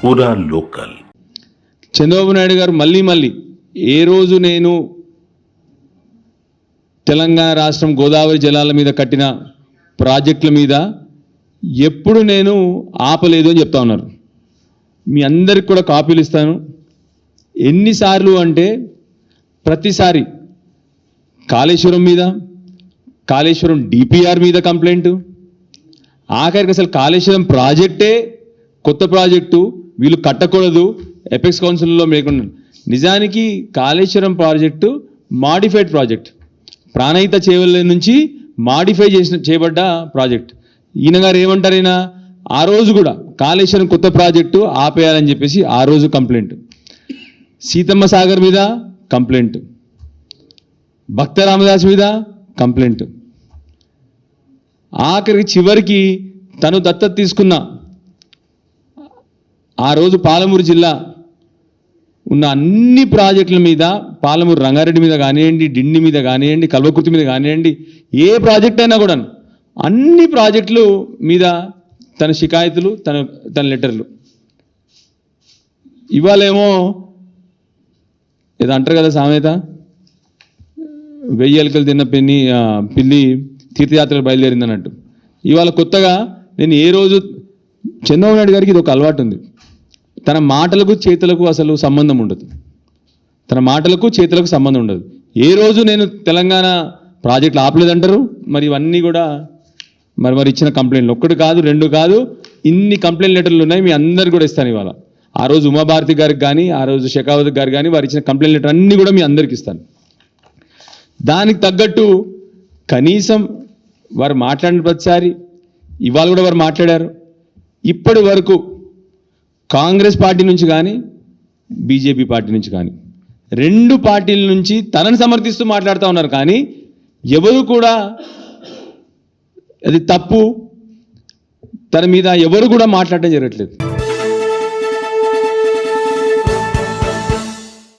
పూరా లోకల్. చంద్రబాబు నాయుడు గారు మళ్ళీ ఏ రోజు నేను తెలంగాణ రాష్ట్రం గోదావరి జలాల మీద కట్టిన ప్రాజెక్టుల మీద ఎప్పుడు నేను ఆపలేదు అని చెప్తా ఉన్నారు. మీ అందరికి కూడా కాపీలు ఇస్తాను. ఎన్నిసార్లు అంటే ప్రతిసారి కాళేశ్వరం మీద, కాళేశ్వరం డిపిఆర్ మీద కంప్లైంట్, ఆఖరికి అసలు కాళేశ్వరం ప్రాజెక్టే కొత్త ప్రాజెక్టు, వీళ్ళు కట్టకూడదు, ఎపెక్స్ కౌన్సిల్లో లేకుండా. నిజానికి Kaleshwaram project modified project, Pranahita Chevella నుంచి మాడిఫై చేయబడ్డ ప్రాజెక్ట్. ఈయన గారు ఏమంటారు, ఈయన ఆ రోజు కూడా కాళేశ్వరం కొత్త ప్రాజెక్టు ఆపేయాలని చెప్పేసి ఆ రోజు కంప్లైంట్, సీతమ్మ సాగర్ మీద కంప్లైంట్, భక్త రామదాస్ మీద కంప్లైంట్, ఆఖరికి చివరికి తను దత్తత తీసుకున్న ఆ రోజు పాలమూరు జిల్లా ఉన్న అన్ని ప్రాజెక్టుల మీద, పాలమూరు రంగారెడ్డి మీద కానివ్వండి, డిండి మీద కానివ్వండి, కల్వకుర్తి మీద కానివ్వండి, ఏ ప్రాజెక్ట్ అయినా కూడా అన్ని ప్రాజెక్టులు మీద తన షికాయతులు, తన లెటర్లు. ఇవాళేమో ఏదో అంటారు కదా సామెత, 1000 ఎలుకలు తిన్న పిల్లి తీర్థయాత్రలు బయలుదేరింది అన్నట్టు. ఇవాళ కొత్తగా నేను ఏ రోజు చంద్రబాబు నాయుడు గారికి ఇది ఒక అలవాటు ఉంది, తన మాటలకు చేతులకు అసలు సంబంధం ఉండదు. తన మాటలకు చేతులకు సంబంధం ఉండదు. ఏ రోజు నేను తెలంగాణ ప్రాజెక్టులు ఆపలేదంటారు. మరి ఇవన్నీ కూడా మరి ఇచ్చిన కంప్లైంట్లు ఒక్కటి కాదు, 2 కాదు, ఇన్ని కంప్లైంట్ లెటర్లు ఉన్నాయి. మీ అందరు కూడా ఇస్తాను ఇవాళ. ఆ రోజు ఉమాభారతి గారికి కానీ, ఆ రోజు షెకావత్ గారు కానీ వారు ఇచ్చిన కంప్లైంట్ లెటర్ అన్నీ కూడా మీ అందరికి ఇస్తాను. దానికి తగ్గట్టు కనీసం వారు మాట్లాడిన ప్రతిసారి, ఇవాళ కూడా వారు మాట్లాడారు. ఇప్పటి వరకు కాంగ్రెస్ పార్టీ నుంచి కానీ, బీజేపీ పార్టీ నుంచి కానీ, 2 పార్టీల నుంచి తనని సమర్థిస్తూ మాట్లాడుతూ ఉన్నారు. కానీ ఎవరు కూడా అది తప్పు, తన మీద ఎవరు కూడా మాట్లాడడం జరగట్లేదు.